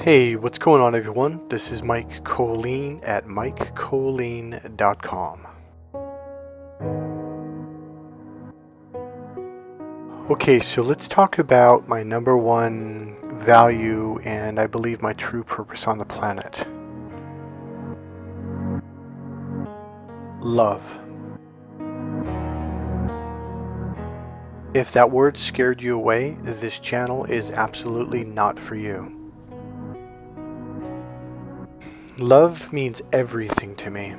Hey, what's going on, everyone? This is Mike Kollin at MikeKollin.com. Okay, so let's talk about my number one value and I believe my true purpose on the planet. Love. If that word scared you away, this channel is absolutely not for you. Love means everything to me.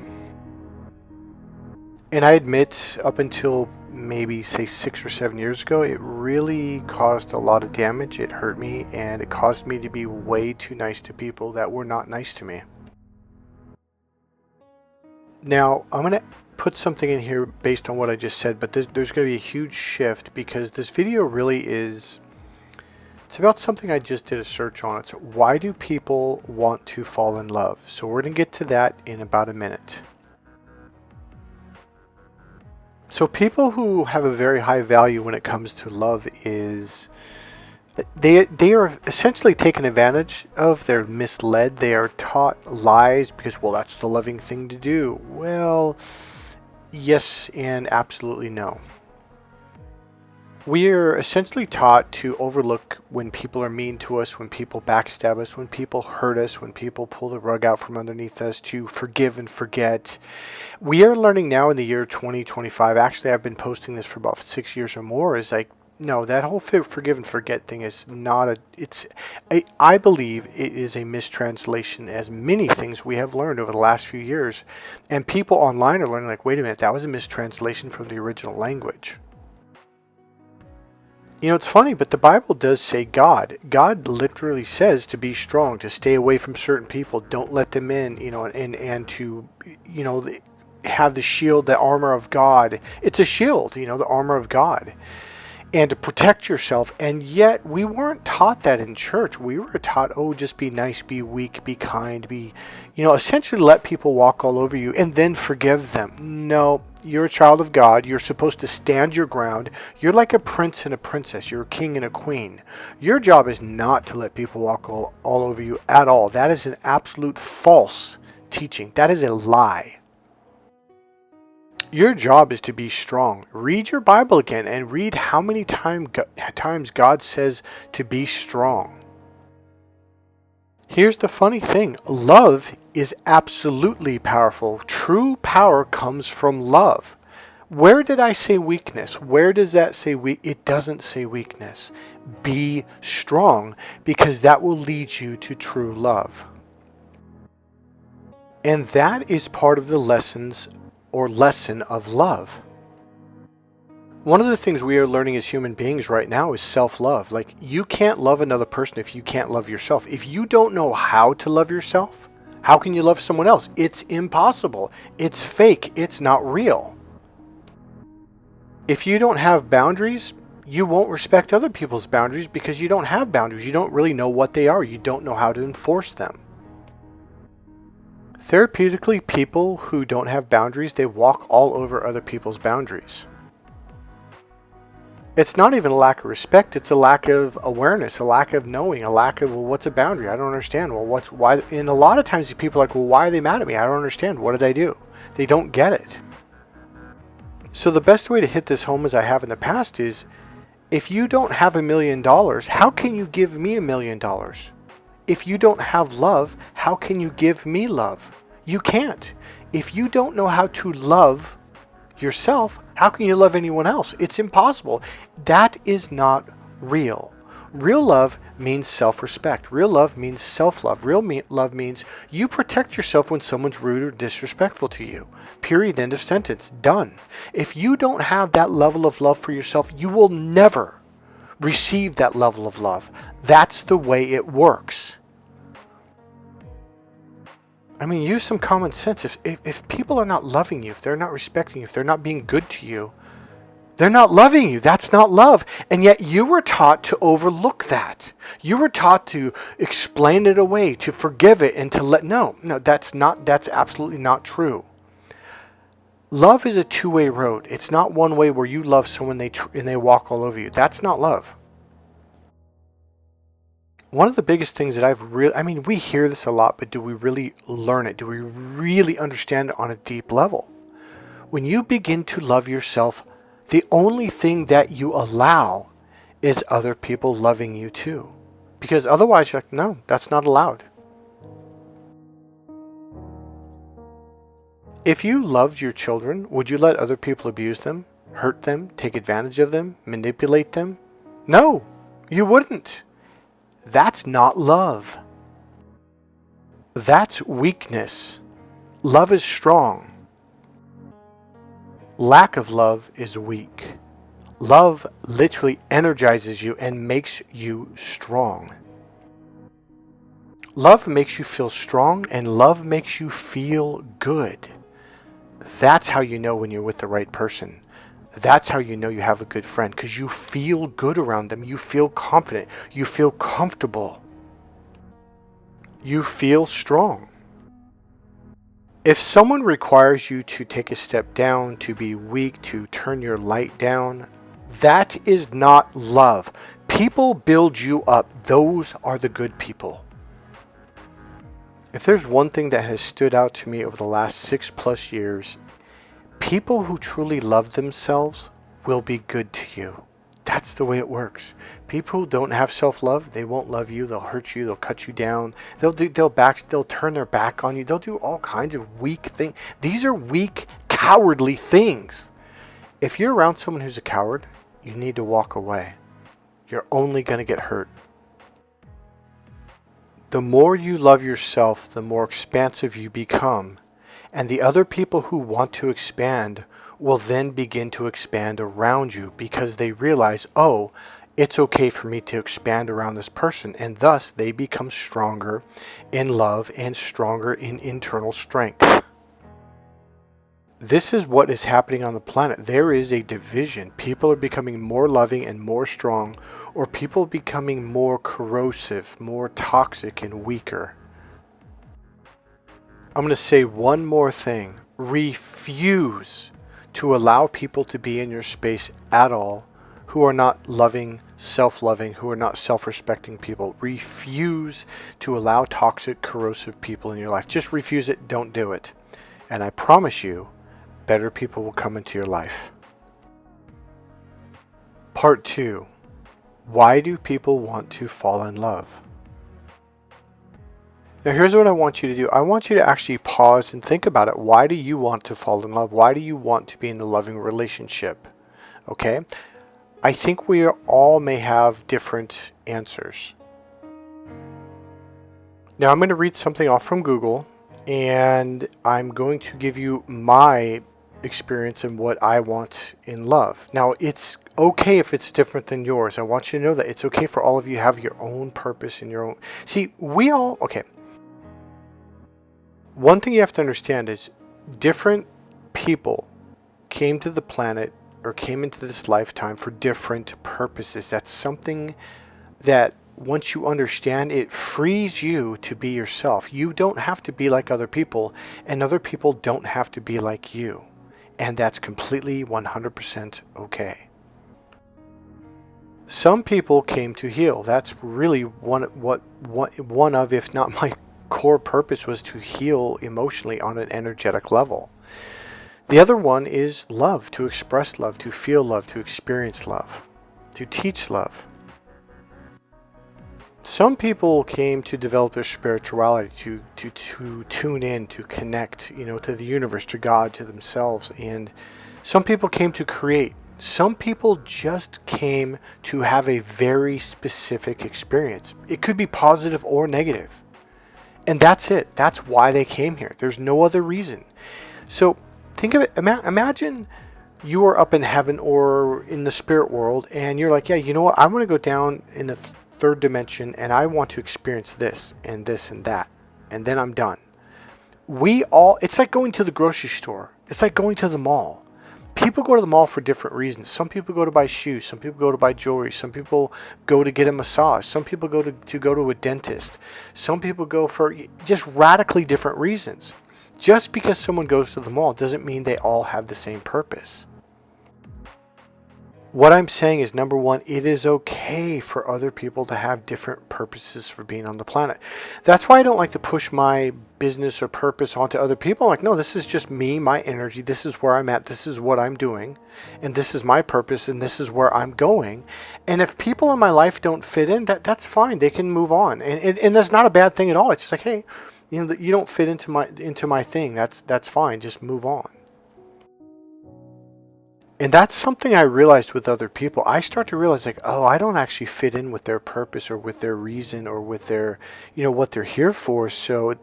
And I admit, up until maybe say 6 or 7 years ago, it really caused a lot of damage. It hurt me and it caused me to be way too nice to people that were not nice to me. Now, I'm going to put something in here based on what I just said, but there's going to be a huge shift because this video really is... It's about something I just did a search on. It's why do people want to fall in love? So we're going to get to that in about a minute. So people who have a very high value when it comes to love is they are essentially taken advantage of. They're misled. They are taught lies because, well, that's the loving thing to do. Well, yes and absolutely no. We are essentially taught to overlook when people are mean to us, when people backstab us, when people hurt us, when people pull the rug out from underneath us, to forgive and forget. We are learning now in the year 2025, actually I've been posting this for about 6 years or more, is like, no, that whole forgive and forget thing is not I believe it is a mistranslation, as many things we have learned over the last few years. And people online are learning like, wait a minute, that was a mistranslation from the original language. You know, it's funny, but the Bible does say God. God literally says to be strong, to stay away from certain people, don't let them in, and to, have the shield, the armor of God. It's a shield, the armor of God. And to protect yourself. And yet we weren't taught that in church. We were taught, just be nice, be weak, be kind, essentially let people walk all over you and then forgive them. No, you're a child of God. You're supposed to stand your ground. You're like a prince and a princess. You're a king and a queen. Your job is not to let people walk all over you at all. That is an absolute false teaching. That is a lie. Your job is to be strong. Read your Bible again and read how many times God says to be strong. Here's the funny thing. Love is absolutely powerful. True power comes from love. Where did I say weakness? Where does that say weak? It doesn't say weakness. Be strong, because that will lead you to true love. And that is part of the lesson of love. One of the things we are learning as human beings right now is self-love. Like, you can't love another person if you can't love yourself. If you don't know how to love yourself, how can you love someone else? It's impossible. It's fake. It's not real. If you don't have boundaries, you won't respect other people's boundaries because you don't have boundaries. You don't really know what they are. You don't know how to enforce them. Therapeutically, people who don't have boundaries, they walk all over other people's boundaries. It's not even a lack of respect, it's a lack of awareness, a lack of knowing, a lack of, well, what's a boundary? I don't understand. Well, why? And a lot of times people are like, well, why are they mad at me? I don't understand. What did I do? They don't get it. So the best way to hit this home, as I have in the past, is if you don't have $1 million, how can you give me $1 million? If you don't have love, how can you give me love? You can't. If you don't know how to love yourself, how can you love anyone else? It's impossible. That is not real. Real love means self-respect. Real love means self-love. Love means you protect yourself when someone's rude or disrespectful to you. Period. End of sentence. Done. If you don't have that level of love for yourself, you will never receive that level of love. That's the way it works. I mean, use some common sense. If people are not loving you, if they're not respecting you, if they're not being good to you, they're not loving you. That's not love. And yet you were taught to overlook that. You were taught to explain it away, to forgive it, and to no, that's absolutely not true. Love is a two-way road. It's not one way where you love someone and they walk all over you. That's not love. One of the biggest things that we hear this a lot, but do we really learn it? Do we really understand it on a deep level? When you begin to love yourself, the only thing that you allow is other people loving you too. Because otherwise you're like, no, that's not allowed. If you loved your children, would you let other people abuse them, hurt them, take advantage of them, manipulate them? No, you wouldn't. That's not love. That's weakness. Love is strong. Lack of love is weak. Love literally energizes you and makes you strong. Love makes you feel strong, and love makes you feel good. That's how you know when you're with the right person. That's how you know you have a good friend, because you feel good around them. You feel confident. You feel comfortable. You feel strong. If someone requires you to take a step down, to be weak, to turn your light down, that is not love. People build you up. Those are the good people. If there's one thing that has stood out to me over the last 6+ years, people who truly love themselves will be good to you. That's the way it works. People who don't have self-love, they won't love you. They'll hurt you. They'll cut you down. They'll turn their back on you. They'll do all kinds of weak things. These are weak, cowardly things. If you're around someone who's a coward, you need to walk away. You're only going to get hurt. The more you love yourself, the more expansive you become. And the other people who want to expand will then begin to expand around you, because they realize, oh, it's okay for me to expand around this person. And thus they become stronger in love and stronger in internal strength. This is what is happening on the planet. There is a division. People are becoming more loving and more strong, or people becoming more corrosive, more toxic and weaker. I'm going to say one more thing. Refuse to allow people to be in your space at all who are not loving, self-loving, who are not self-respecting people. Refuse to allow toxic, corrosive people in your life. Just refuse it. Don't do it. And I promise you, better people will come into your life. Part 2. Why do people want to fall in love? Now here's what I want you to do. I want you to actually pause and think about it. Why do you want to fall in love? Why do you want to be in a loving relationship? Okay? I think we all may have different answers. Now I'm going to read something off from Google, and I'm going to give you my experience and what I want in love. Now it's okay if it's different than yours. I want you to know that it's okay for all of you to have your own purpose and your own. See, okay. One thing you have to understand is different people came to the planet or came into this lifetime for different purposes. That's something that once you understand, it frees you to be yourself. You don't have to be like other people, and other people don't have to be like you. And that's completely 100% okay. Some people came to heal. That's really one of, if not my core purpose, was to heal emotionally on an energetic level. The other one is love, to express love, to feel love, to experience love, to teach love. Some people came to develop their spirituality, to tune in, to connect, to the universe, to God, to themselves. And some people came to create. Some people just came to have a very specific experience. It could be positive or negative. And that's it. That's why they came here. There's no other reason. So think of it. Imagine you are up in heaven or in the spirit world, and you're like, yeah, you know what? I want to go down in the third dimension, and I want to experience this and this and that, and then I'm done. It's like going to the grocery store. It's like going to the mall. People go to the mall for different reasons. Some people go to buy shoes. Some people go to buy jewelry. Some people go to get a massage. Some people go to a dentist. Some people go for just radically different reasons. Just because someone goes to the mall doesn't mean they all have the same purpose. What I'm saying is, number one, it is okay for other people to have different purposes for being on the planet. That's why I don't like to push my business or purpose onto other people. I'm like, no, this is just me, my energy. This is where I'm at. This is what I'm doing. And this is my purpose. And this is where I'm going. And if people in my life don't fit in, that's fine. They can move on. And that's not a bad thing at all. It's just like, hey, you don't fit into my thing. That's fine. Just move on. And that's something I realized with other people. I start to realize, like, oh, I don't actually fit in with their purpose or with their reason or with their, what they're here for. So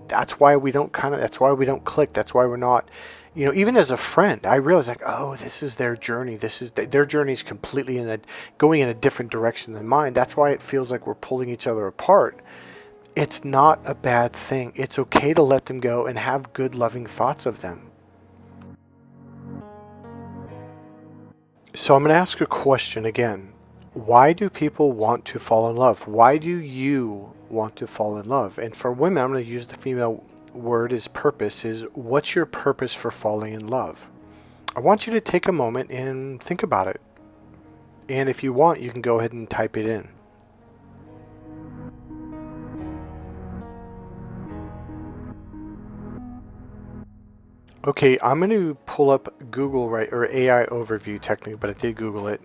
that's why we don't that's why we don't click. That's why we're not, even as a friend, I realize, like, oh, this is their journey. Their journey is completely going in a different direction than mine. That's why it feels like we're pulling each other apart. It's not a bad thing. It's okay to let them go and have good, loving thoughts of them. So I'm going to ask a question again. Why do people want to fall in love? Why do you want to fall in love? And for women, I'm going to use the female word as purpose, is what's your purpose for falling in love? I want you to take a moment and think about it. And if you want, you can go ahead and type it in. Okay, I'm going to pull up Google, or AI overview technically, but I did Google it.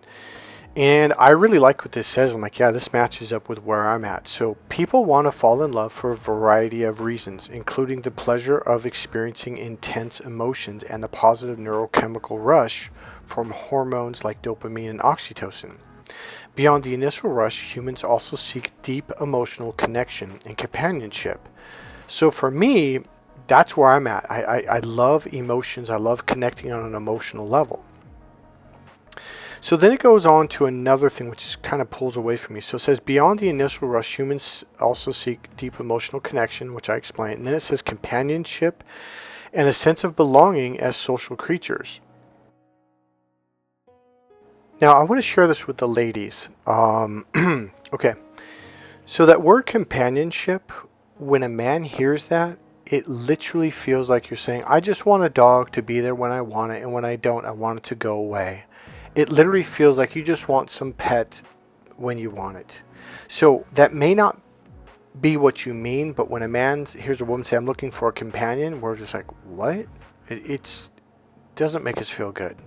And I really like what this says. I'm like, yeah, this matches up with where I'm at. So people want to fall in love for a variety of reasons, including the pleasure of experiencing intense emotions and the positive neurochemical rush from hormones like dopamine and oxytocin. Beyond the initial rush, humans also seek deep emotional connection and companionship. So for me, that's where I'm at. I love emotions. I love connecting on an emotional level. So then it goes on to another thing which kind of pulls away from me. So it says, beyond the initial rush, humans also seek deep emotional connection, which I explained. And then it says companionship and a sense of belonging as social creatures. Now, I want to share this with the ladies. Okay. So that word companionship, when a man hears that, it literally feels like you're saying, I just want a dog to be there when I want it, and when I don't, I want it to go away. It literally feels like you just want some pet when you want it. So that may not be what you mean, but when a man hears a woman say, I'm looking for a companion, we're just like, what? It doesn't make us feel good.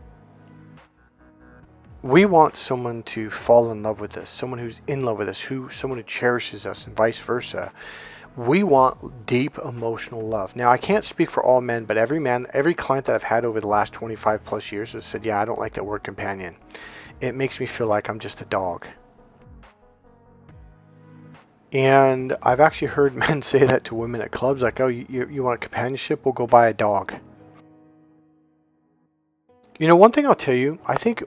We want someone to fall in love with us, someone who's in love with us, someone who cherishes us, and vice versa. We want deep emotional love. Now, I can't speak for all men, but every client that I've had over the last 25 plus years has said, yeah, I don't like that word companion. It makes me feel like I'm just a dog. And I've actually heard men say that to women at clubs, like, oh, you want a companionship? We'll go buy a dog. One thing I'll tell you, I think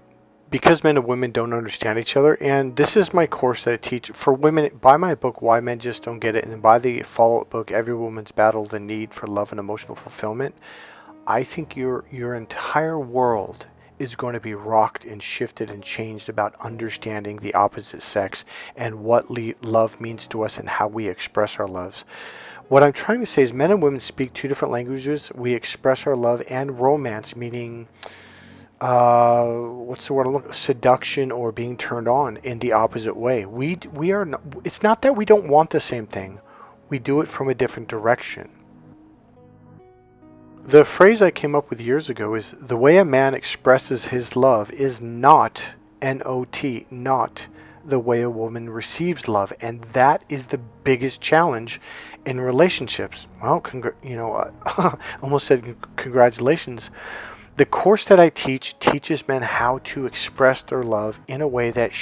because men and women don't understand each other, and this is my course that I teach for women. Buy my book, Why Men Just Don't Get It, and then buy the follow-up book, Every Woman's Battle, The Need for Love and Emotional Fulfillment. I think your entire world is going to be rocked and shifted and changed about understanding the opposite sex and what love means to us and how we express our loves. What I'm trying to say is men and women speak two different languages. We express our love and romance, meaning what's the word? Seduction or being turned on in the opposite way. We are not, it's not that we don't want the same thing. We do it from a different direction. The phrase I came up with years ago is the way a man expresses his love is not N-O-T, not the way a woman receives love. And that is the biggest challenge in relationships. Well, almost said congratulations. The course that I teach teaches men how to express their love in a way that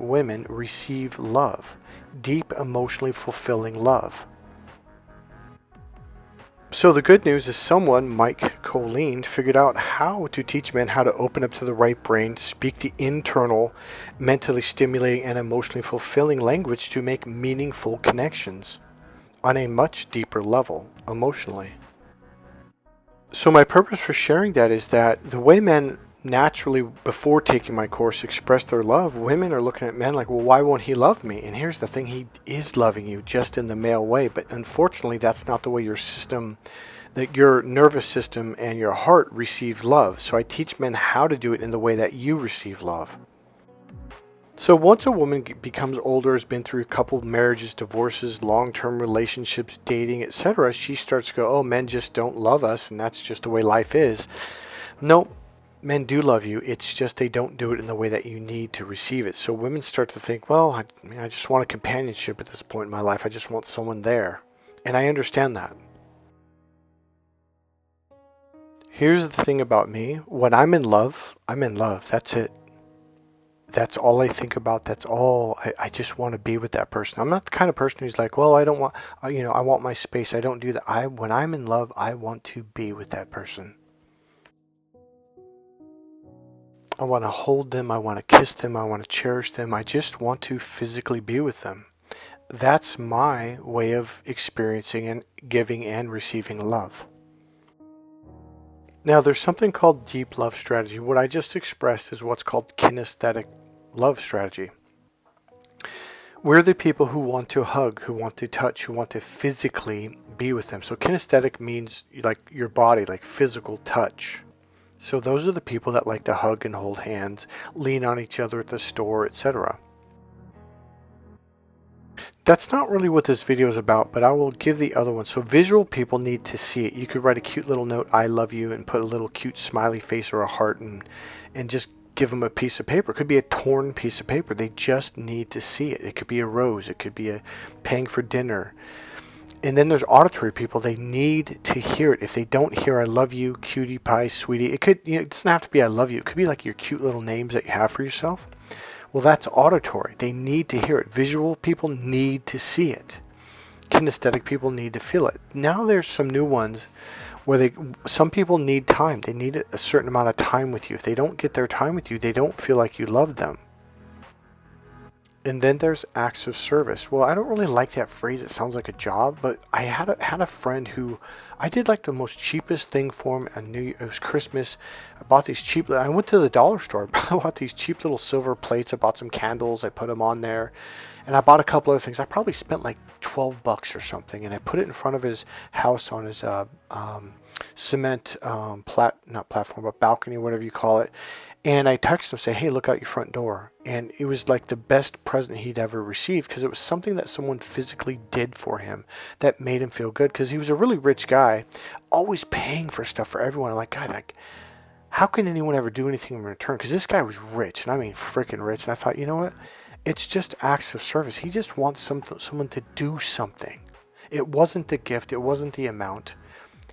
women, receive love. Deep, emotionally fulfilling love. So the good news is someone, Mike Kollin, figured out how to teach men how to open up to the right brain, speak the internal, mentally stimulating and emotionally fulfilling language to make meaningful connections on a much deeper level, emotionally. So my purpose for sharing that is that the way men naturally, before taking my course, express their love, women are looking at men like, well, why won't he love me? And here's the thing, he is loving you, just in the male way. But unfortunately, that's not the way your system, that your nervous system and your heart receives love. So I teach men how to do it in the way that you receive love. So once a woman becomes older, has been through a couple of marriages, divorces, long-term relationships, dating, etc., she starts to go, oh, men just don't love us, and that's just the way life is. No, men do love you. It's just they don't do it in the way that you need to receive it. So women start to think, well, I just want a companionship at this point in my life. I just want someone there. And I understand that. Here's the thing about me. When I'm in love, I'm in love. That's it. That's all I think about. That's all. I just want to be with that person. I'm not the kind of person who's like, well, I don't want, I want my space. I don't do that. When I'm in love, I want to be with that person. I want to hold them. I want to kiss them. I want to cherish them. I just want to physically be with them. That's my way of experiencing and giving and receiving love. Now, there's something called deep love strategy. What I just expressed is what's called kinesthetic love strategy. We're the people who want to hug, who want to touch, who want to physically be with them. So kinesthetic means like your body, like physical touch. So those are the people that like to hug and hold hands, lean on each other at the store, etc. That's not really what this video is about, but I will give the other one. So visual people need to see it. You could write a cute little note, I love you, and put a little cute smiley face or a heart and just give them a piece of paper. It could be a torn piece of paper. They just need to see it. It could be a rose. It could be a paying for dinner. And then there's auditory people. They need to hear it. If they don't hear I love you, cutie pie, sweetie, it could, it doesn't have to be I love you. It could be like your cute little names that you have for yourself. Well, that's auditory. They need to hear it. Visual people need to see it. Kinesthetic people need to feel it. Now there's some new ones where some people need time. They need a certain amount of time with you. If they don't get their time with you, they don't feel like you love them. And then there's acts of service. Well, I don't really like that phrase. It sounds like a job, but I had a friend who I did like the most cheapest thing for him. It was Christmas. I bought these cheap. I went to the dollar store. I bought these cheap little silver plates. I bought some candles. I put them on there, and I bought a couple other things. I probably spent like $12 or something, and I put it in front of his house on his cement not platform, but balcony, whatever you call it. And I texted him, say, hey, look out your front door. And it was like the best present he'd ever received, because it was something that someone physically did for him that made him feel good, because he was a really rich guy, always paying for stuff for everyone. I'm like, God, how can anyone ever do anything in return? Because this guy was rich, and I mean freaking rich. And I thought, you know what? It's just acts of service. He just wants someone to do something. It wasn't the gift. It wasn't the amount.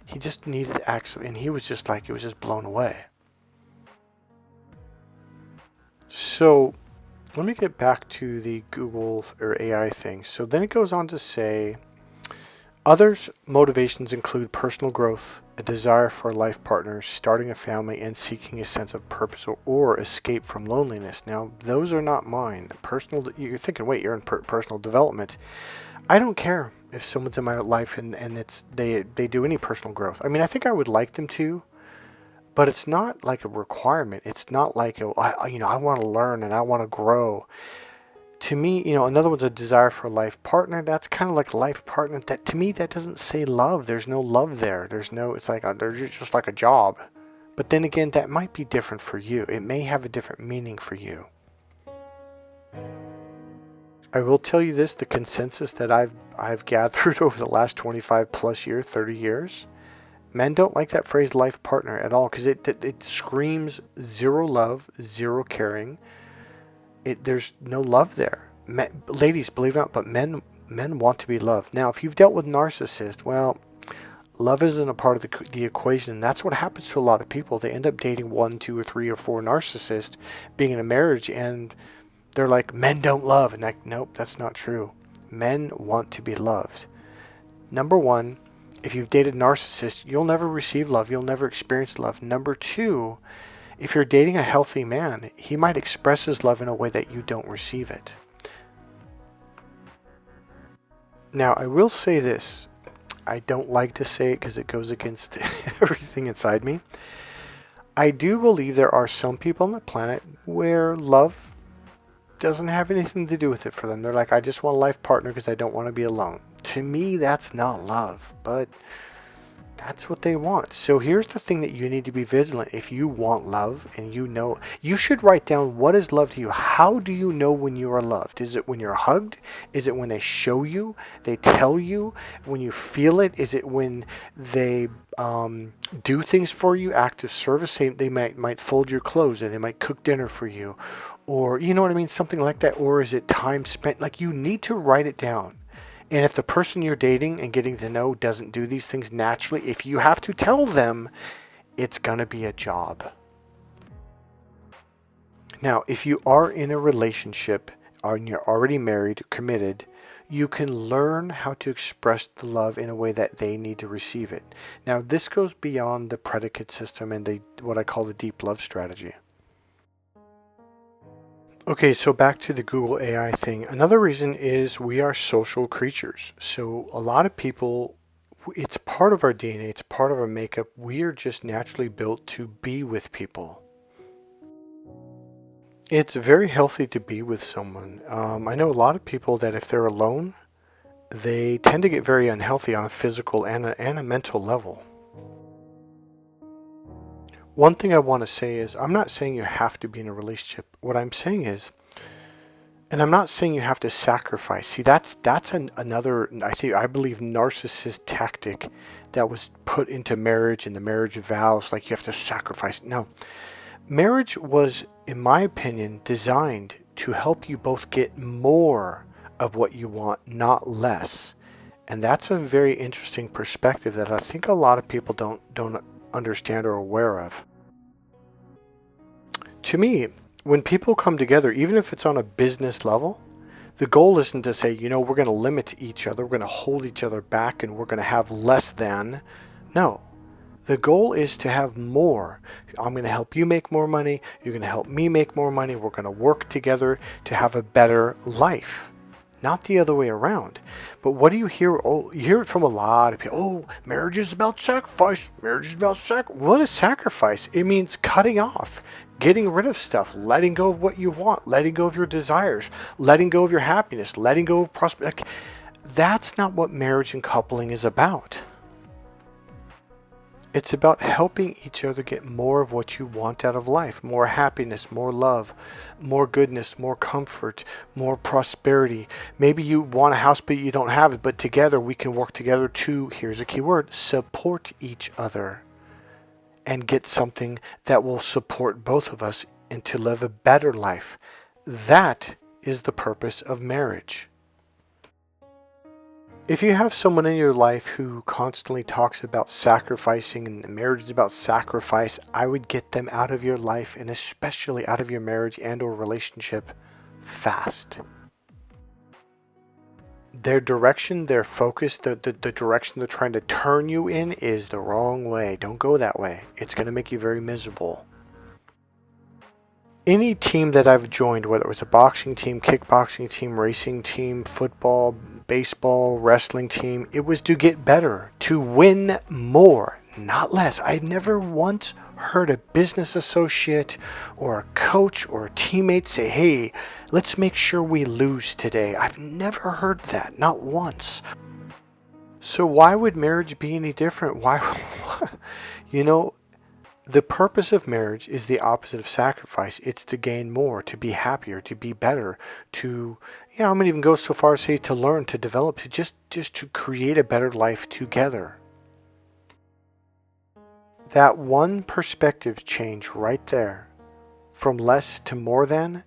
He just needed acts, and he was just like, it was just blown away. So let me get back to the Google or AI thing. So then it goes on to say, others' motivations include personal growth, a desire for a life partner, starting a family, and seeking a sense of purpose or escape from loneliness. Now, those are not mine. You're thinking, wait, you're in personal development. I don't care if someone's in my life and they do any personal growth. I mean, I think I would like them to. But it's not like a requirement. It's not like, I want to learn and I want to grow. To me, another one's a desire for a life partner. That's kind of like a life partner. That, to me, that doesn't say love. There's no love there. It's like, there's just like a job. But then again, that might be different for you. It may have a different meaning for you. I will tell you this, the consensus that I've gathered over the last 25 plus years, 30 years, men don't like that phrase life partner at all, because it screams zero love, zero caring. There's no love there. Ladies, believe it or not, but men want to be loved. Now, if you've dealt with narcissists, well, love isn't a part of the equation. And that's what happens to a lot of people. They end up dating 1, 2, or 3, or 4 narcissists, being in a marriage, and they're like, men don't love. And like, nope, that's not true. Men want to be loved. Number one, if you've dated narcissists, you'll never receive love. You'll never experience love. Number two, if you're dating a healthy man, he might express his love in a way that you don't receive it. Now, I will say this. I don't like to say it because it goes against everything inside me. I do believe there are some people on the planet where love doesn't have anything to do with it for them. They're like, I just want a life partner because I don't want to be alone. To me, that's not love, but that's what they want. So here's the thing that you need to be vigilant. If you want love and you know, you should write down, what is love to you? How do you know when you are loved? Is it when you're hugged? Is it when they show you, they tell you, when you feel it? Is it when they do things for you, active service? They might fold your clothes, or they might cook dinner for you, or you know what I mean, something like that. Or is it time spent? Like, you need to write it down. And if the person you're dating and getting to know doesn't do these things naturally, if you have to tell them, it's going to be a job. Now, if you are in a relationship and you're already married, committed, you can learn how to express the love in a way that they need to receive it. Now, this goes beyond the predicate system and what I call the deep love strategy. Okay, so back to the Google AI thing. Another reason is we are social creatures. So a lot of people, it's part of our DNA, it's part of our makeup. We are just naturally built to be with people. It's very healthy to be with someone. I know a lot of people that if they're alone, they tend to get very unhealthy on a physical and a mental level. One thing I want to say is, I'm not saying you have to be in a relationship. What I'm saying is, and I'm not saying you have to sacrifice. See, that's another, I believe, narcissist tactic that was put into marriage and the marriage vows, like you have to sacrifice. No. Marriage was, in my opinion, designed to help you both get more of what you want, not less. And that's a very interesting perspective that I think a lot of people don't understand or aware of. To me, when people come together, even if it's on a business level, the goal isn't to say, we're going to limit each other, we're going to hold each other back, and we're going to have less than. No. The goal is to have more. I'm going to help you make more money, you're going to help me make more money, we're going to work together to have a better life. Not the other way around. But what do you hear? Oh, you hear it from a lot of people. Oh, marriage is about sacrifice. Marriage is about sacrifice. What is sacrifice? It means cutting off, getting rid of stuff, letting go of what you want, letting go of your desires, letting go of your happiness, letting go of prosperity. That's not what marriage and coupling is about. It's about helping each other get more of what you want out of life. More happiness, more love, more goodness, more comfort, more prosperity. Maybe you want a house but you don't have it, but together we can work together to, here's a key word, support each other and get something that will support both of us and to live a better life. That is the purpose of marriage. If you have someone in your life who constantly talks about sacrificing and marriage is about sacrifice, I would get them out of your life and especially out of your marriage and or relationship fast. Their direction, their focus, the direction they're trying to turn you in is the wrong way. Don't go that way. It's going to make you very miserable. Any team that I've joined, whether it was a boxing team, kickboxing team, racing team, football, baseball, wrestling team, it was to get better, to win more, not less. I've never once heard a business associate or a coach or a teammate say, hey, let's make sure we lose today. I've never heard that, not once. So why would marriage be any different? Why? The purpose of marriage is the opposite of sacrifice. It's to gain more, to be happier, to be better, to, I'm going to even go so far as to say to learn, to develop, to just to create a better life together. That one perspective change right there, from less to more than,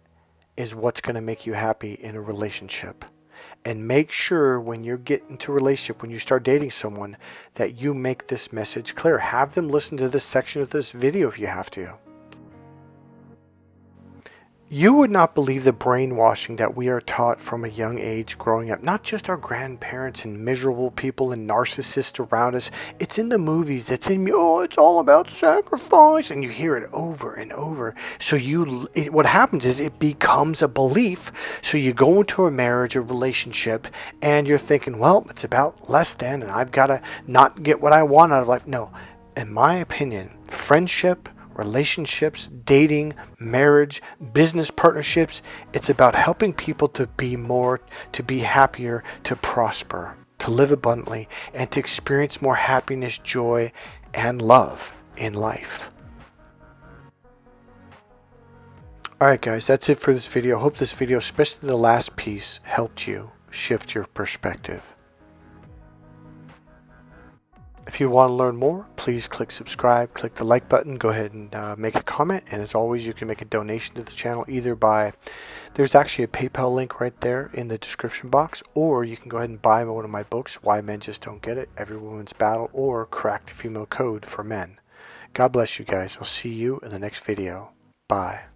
is what's going to make you happy in a relationship. And make sure when you get into a relationship, when you start dating someone, that you make this message clear. Have them listen to this section of this video if you have to. You would not believe the brainwashing that we are taught from a young age growing up. Not just our grandparents and miserable people and narcissists around us. It's in the movies. It's in, it's all about sacrifice. And you hear it over and over. So what happens is it becomes a belief. So you go into a marriage or relationship and you're thinking, well, it's about less than and I've got to not get what I want out of life. No, in my opinion, friendship, relationships, dating, marriage, business partnerships. It's about helping people to be more, to be happier, to prosper, to live abundantly, and to experience more happiness, joy, and love in life. Alright guys, that's it for this video. I hope this video, especially the last piece, helped you shift your perspective. If you want to learn more, please click subscribe, click the like button, go ahead and make a comment. And as always, you can make a donation to the channel either by, there's actually a PayPal link right there in the description box, or you can go ahead and buy one of my books, Why Men Just Don't Get It, Every Woman's Battle, or Cracked Female Code for Men. God bless you guys. I'll see you in the next video. Bye.